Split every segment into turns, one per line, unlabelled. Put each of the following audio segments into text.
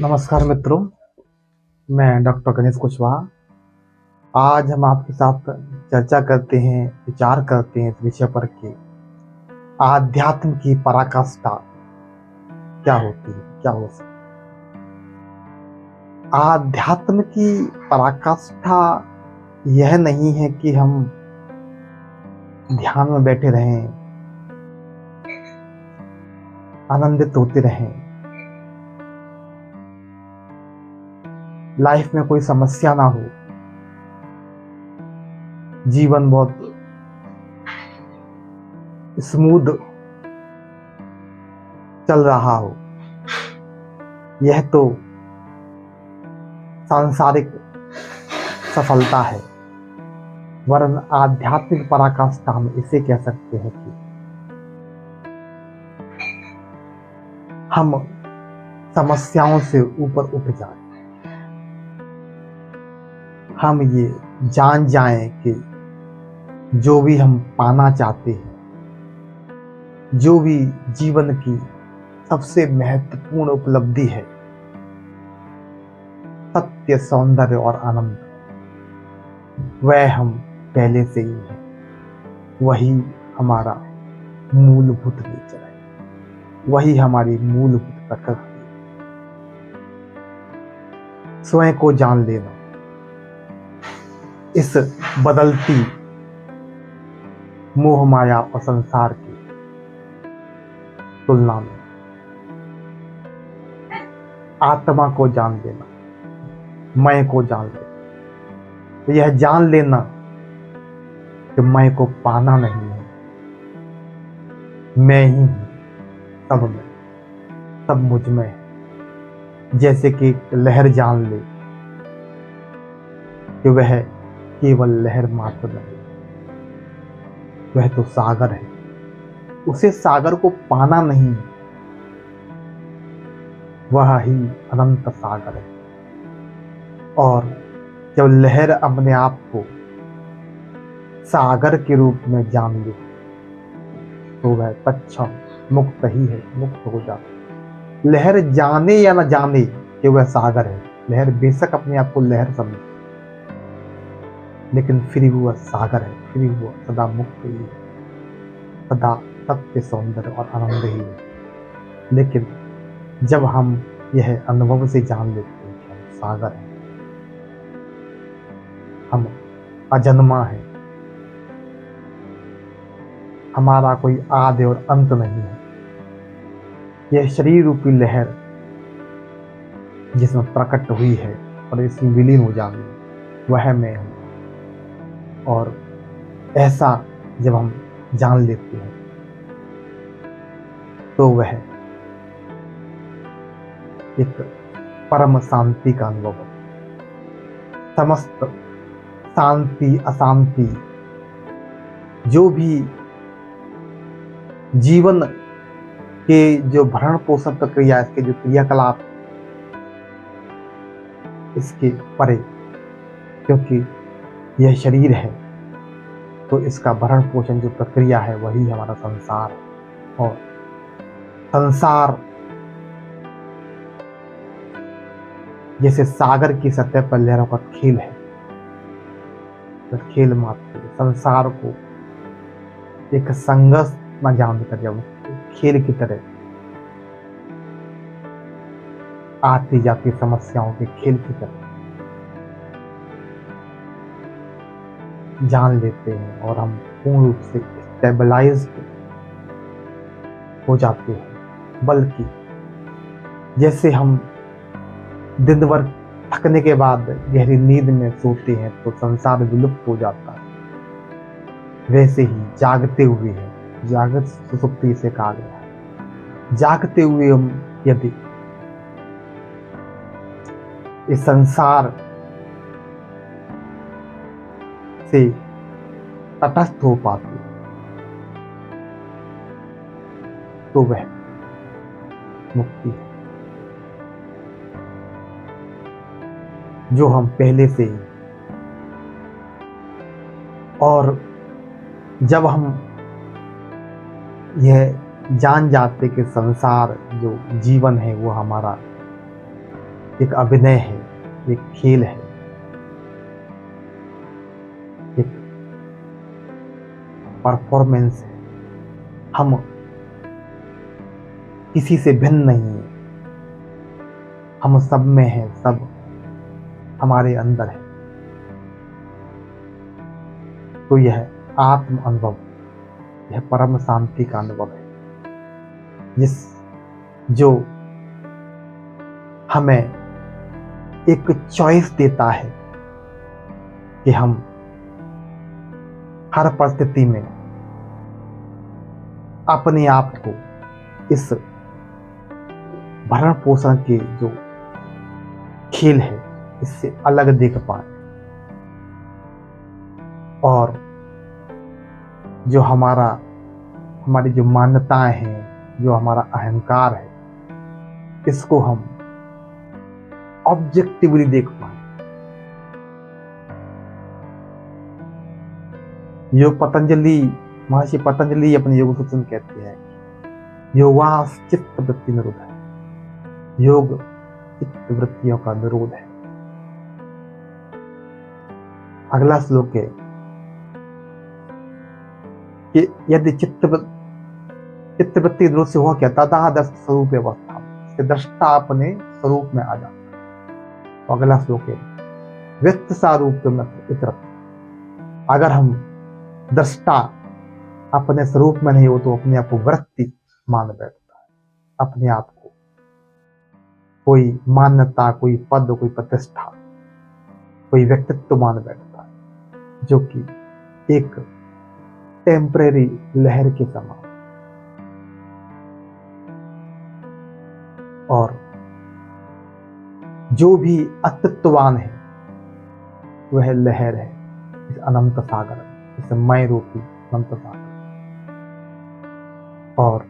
नमस्कार मित्रों, मैं डॉक्टर गणेश कुशवाहा। आज हम आपके साथ चर्चा करते हैं, विचार करते हैं इस विषय पर कि आध्यात्म की पराकाष्ठा क्या होती है, क्या हो सकती है। आध्यात्म की पराकाष्ठा यह नहीं है कि हम ध्यान में बैठे रहें, आनंदित होते रहें, लाइफ में कोई समस्या ना हो, जीवन बहुत स्मूथ चल रहा हो। यह तो सांसारिक सफलता है, वरन आध्यात्मिक पराकाष्ठा हम इसे कह सकते हैं कि हम समस्याओं से ऊपर उठ जाएं, हम ये जान जाएं कि जो भी हम पाना चाहते हैं, जो भी जीवन की सबसे महत्वपूर्ण उपलब्धि है, सत्य, सौंदर्य और आनंद, वह हम पहले से ही है। वही हमारा मूलभूत नेचर है, वही हमारी मूलभूत प्रकृति है। स्वयं को जान लेना इस बदलती मोह माया और संसार की तुलना में आत्मा को जान लेना, मैं को जान लेना, तो यह जान लेना कि मैं को पाना नहीं है, मैं ही हूं, सब में, सब मुझ में है। जैसे कि लहर जान ले कि वह केवल लहर मात्र नहीं, वह तो सागर है, उसे सागर को पाना नहीं, वह ही अनंत सागर है। और जब लहर अपने आप को सागर के रूप में जान ले तो वह तत्क्षण मुक्त ही है, मुक्त हो जाता। लहर जाने या न जाने कि वह सागर है, लहर बेशक अपने आप को लहर समझे, लेकिन फिर भी वह सागर है, फिर भी वह सदा मुक्त ही है, सदा सत्य, सौंदर्य और आनंद ही है। लेकिन जब हम यह अनुभव से जान लेते हैं कि हम सागर हैं, हम अजन्मा है, हमारा कोई आदि और अंत नहीं है, यह शरीर रूपी लहर जिसमें प्रकट हुई है और इसमें विलीन हो जानी, वह मैं हूं। और ऐसा जब हम जान लेते हैं तो वह एक परम शांति का अनुभव है। समस्त शांति अशांति, जो भी जीवन के जो भरण पोषण प्रक्रिया, इसके जो क्रियाकलाप, इसके परे, क्योंकि यह शरीर है तो इसका भरण पोषण जो प्रक्रिया है वही हमारा संसार है। और संसार जैसे सागर की सतह पर लहरों का खेल है, तो खेल मात्र संसार को एक संघर्ष न जानकर जब खेल की तरह आती जाती समस्याओं के खेल की तरह जान लेते हैं और हम पूर्ण रूप से स्टेबलाइज्ड हो जाते हैं। बल्कि जैसे हम दिन भर थकने के बाद गहरी नींद में सोते हैं तो संसार विलुप्त हो जाता है, वैसे ही जागते हुए है, जागृत सुसुप्ति से कहा गया है, जागते हुए हम यदि इस संसार से तटस्थ हो पाते तो वह मुक्ति है, जो हम पहले से ही। और जब हम यह जान जाते कि संसार जो जीवन है वो हमारा एक अभिनय है, एक खेल है, एक परफॉर्मेंस है। हम किसी से भिन्न नहीं है, हम सब में हैं, सब हमारे अंदर है। तो यह आत्म अनुभव, यह परम शांति का अनुभव है, जो हमें एक चॉइस देता है कि हम हर परिस्थिति में अपने आप को इस भरण पोषण के जो खेल है इससे अलग देख पाए, और जो हमारी जो मान्यताएं हैं, जो हमारा अहंकार है, इसको हम ऑब्जेक्टिवली देख पाए। महर्षि पतंजलि अपने योग सूत्र में कहते हैं, योगास चित्त वृत्ति निरोध है। योग चित्त वृत्तियों का निरोध है। अगला श्लोक है कि यदि चित्तवृत्ति निरोध से हुआ क्या, तदा दृष्ट स्वरूप अवस्था, इससे दृष्टा अपने स्वरूप में आ जाता है। तो अगला श्लोक है व्यक्त सारूप में इतरत। अगर हम दृष्टा अपने स्वरूप में नहीं हो तो अपने आप को वृत्ति मान बैठता है, अपने आप को कोई मान्यता, कोई पद, कोई प्रतिष्ठा, कोई व्यक्तित्व मान बैठता है, जो कि एक टेम्परेरी लहर के समान। और जो भी अस्तित्ववान है वह लहर है इस अनंत सागर में, इस मय रूपी अनंत सागर। और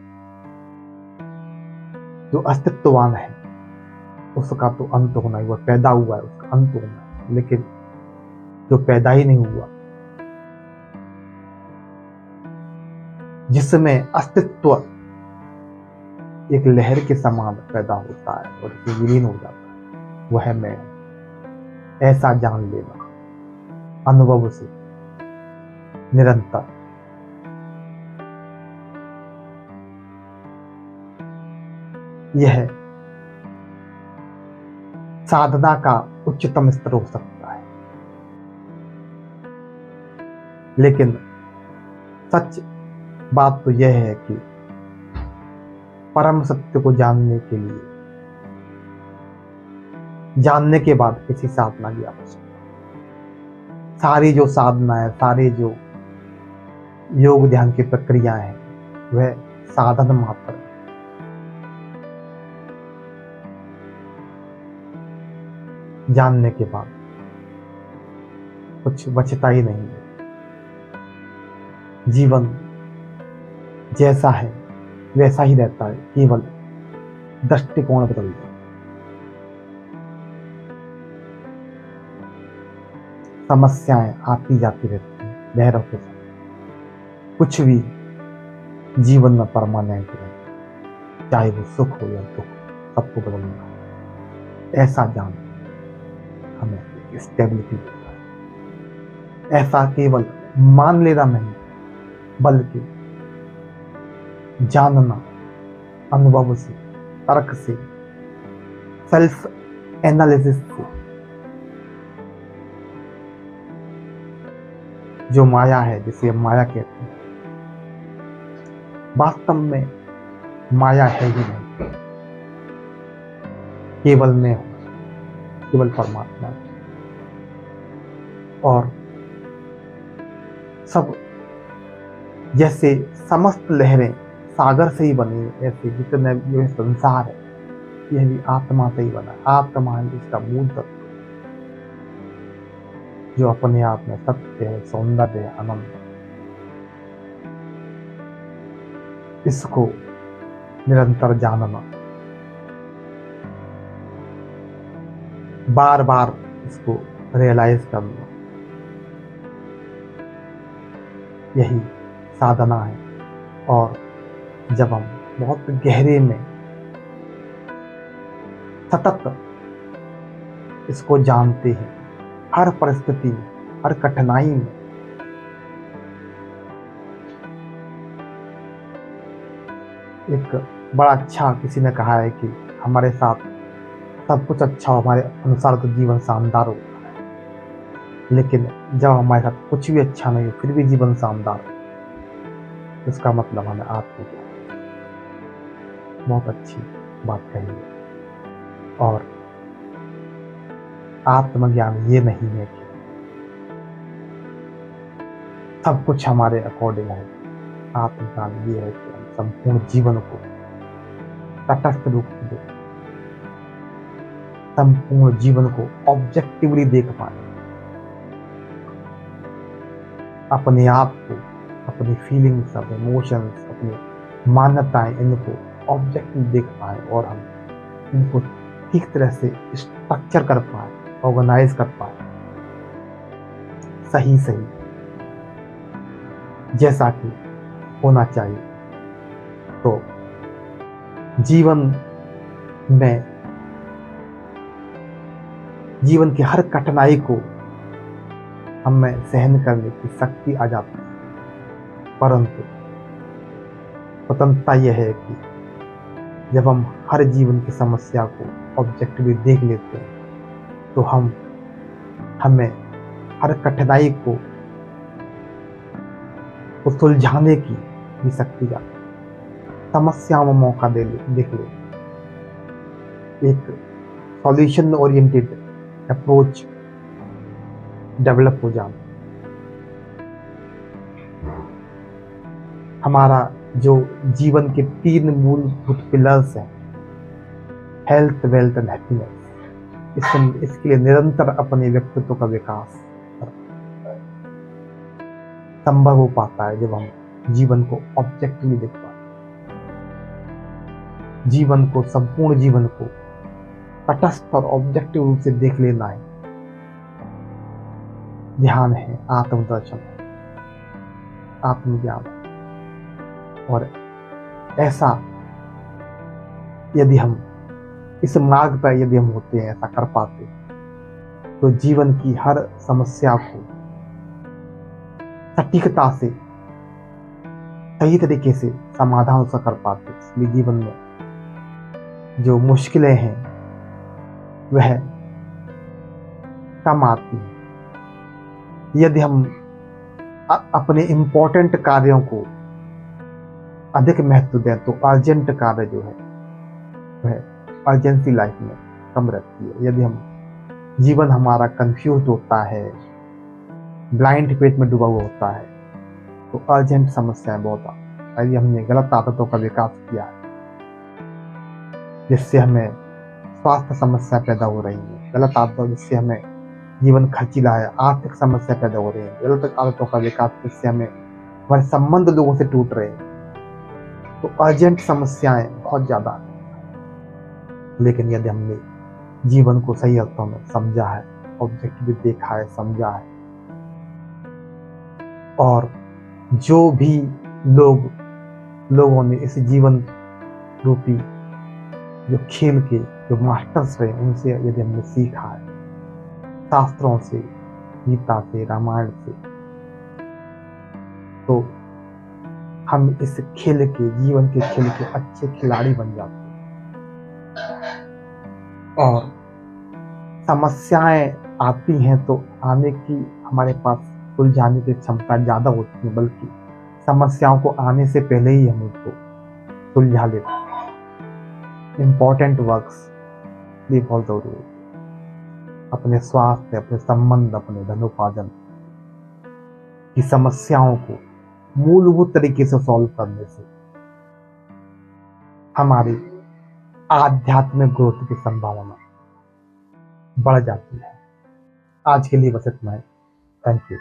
जो अस्तित्ववान है उसका तो अंत होना ही, वह पैदा हुआ है, उसका अंत होना है। लेकिन जो पैदा ही नहीं हुआ, जिसमें अस्तित्व एक लहर के समान पैदा होता है और इसमें विलीन हो जाता है, वह मैं हूं। ऐसा जान लेना अनुभव से निरंतर। यह साधना का उच्चतम स्तर हो सकता है, लेकिन सच बात तो यह है कि परम सत्य को जानने के लिए, जानने के बाद किसी साधना की आवश्यकता। सारी जो साधना है, सारी जो योग ध्यान की प्रक्रियाएं हैं, वह साधन मात्र है। जानने के बाद कुछ बचता ही नहीं है। जीवन जैसा है वैसा ही रहता है, केवल दृष्टिकोण बदल जाए। समस्याएं आती जाती रहती हैं लहरों के साथ। कुछ भी जीवन में परमानेंट नहीं, चाहे वो सुख हो या दुख, सबको बदलना है। ऐसा जान हमें स्टेबिलिटी देता है। ऐसा केवल मान लेना नहीं, बल्कि जानना, अनुभव से, तर्क से, सेल्फ एनालिसिस से। जो माया है, जिसे हम माया कहते हैं, वास्तव में माया है ही नहीं, केवल मैं हूं, केवल परमात्मा। और सब जैसे समस्त लहरें सागर से ही बनी, ऐसे जितने भी संसार है यह भी आत्मा से ही बना। आत्मा है इसका मूल तत्व, जो अपने आप में सत्य है, सौंदर्य है, आनंद। इसको निरंतर जानना, बार बार इसको रियलाइज करना, यही साधना है। और जब हम बहुत गहरे में सतत इसको जानते हैं। हर परिस्थिति में, हर कठिनाई में एक बड़ा अच्छा किसी ने कहा है कि हमारे साथ सब कुछ अच्छा हो, हमारे अनुसार तो जीवन शानदार हो, लेकिन जब हमारे साथ कुछ भी अच्छा नहीं हो फिर भी जीवन शानदार हो, इसका मतलब हमें आत्मज्ञान। बहुत अच्छी बात कही है। और आत्मज्ञान ये नहीं है कि सब कुछ हमारे अकॉर्डिंग हो। आत्मज्ञान ये है कि हम संपूर्ण जीवन को तटस्थ रूप से देखें, संपूर्ण जीवन को ऑब्जेक्टिवली देख पाए, अपने आप को, अपनी फीलिंग्स, अपने इमोशंस, अपनी मान्यताएं, इनको ऑब्जेक्टिव देख पाए और हम इनको ठीक तरह से स्ट्रक्चर कर पाए, ऑर्गेनाइज कर पाए, सही सही जैसा कि होना चाहिए। तो जीवन में, जीवन की हर कठिनाई को हमें सहन करने की शक्ति आ जाती है, परंतु स्वतंत्रता यह है कि जब हम हर जीवन की समस्या को ऑब्जेक्टिवली देख लेते हैं तो हमें हर कठिनाई को सुलझाने की भी शक्ति जाती है। समस्याओं में मौका देख ले, एक सॉल्यूशन ओरिएंटेड अप्रोच डेवलप हो जाना। हमारा जो जीवन के 3 मूलभूत पिलर्स हैं, हेल्थ, वेल्थ एंड हैप्पीनेस, इसके लिए निरंतर अपने व्यक्तित्व का विकास संभव हो पाता है जब हम जीवन को ऑब्जेक्टिवली देख पाते, जीवन को, संपूर्ण जीवन को तटस्थ और ऑब्जेक्टिव रूप से देख लेना है। ध्यान है, आत्मदर्शन, आत्मज्ञान। और ऐसा यदि हम इस मार्ग पर यदि हम होते हैं, ऐसा कर पाते, तो जीवन की हर समस्या को सटीकता से, सही तरीके से समाधान उसका कर पाते। इसलिए जीवन में जो मुश्किलें हैं वह कम आती हैं यदि हम अपने इम्पोर्टेंट कार्यों को अधिक महत्व दें। तो अर्जेंट कार्य जो है वह अर्जेंसी लाइफ में कम रहती है। यदि हम जीवन हमारा कंफ्यूज होता है, ब्लाइंड फेथ में डूबा हुआ होता है, तो अर्जेंट समस्याएं बहुत आती हैं। यदि हमने गलत आदतों का विकास किया है जिससे हमें स्वास्थ्य समस्या पैदा हो रही है, गलत आदतों जिससे हमें जीवन खर्चीला है, आर्थिक समस्या पैदा हो रही है, गलत आदतों का विकास जिससे हमें हमारे संबंध लोगों से टूट रहे हैं, तो अर्जेंट समस्याएं बहुत ज्यादा हैं। लेकिन यदि हमने जीवन को सही अर्थों में समझा है, ऑब्जेक्टिव देखा है, समझा है, और जो भी लोगों ने इस जीवन रूपी जो खेल के जो मास्टर्स रहे उनसे यदि हमने सीखा है, शास्त्रों से, गीता से, रामायण से, तो हम इस खेल के, जीवन के खेल के अच्छे खिलाड़ी बन जाते हैं। और समस्याएं आती हैं तो आने की हमारे पास सुलझाने की क्षमता ज्यादा होती है, बल्कि समस्याओं को आने से पहले ही हम उसको सुलझा लेते हैं। इम्पोर्टेंट वर्क्स ये बहुत जरूरी है। अपने स्वास्थ्य, अपने संबंध, अपने धनोपार्जन की समस्याओं को मूलभूत तरीके से सॉल्व करने से हमारी आध्यात्मिक ग्रोथ की संभावना बढ़ जाती है। आज के लिए बस इतना ही। Thank you.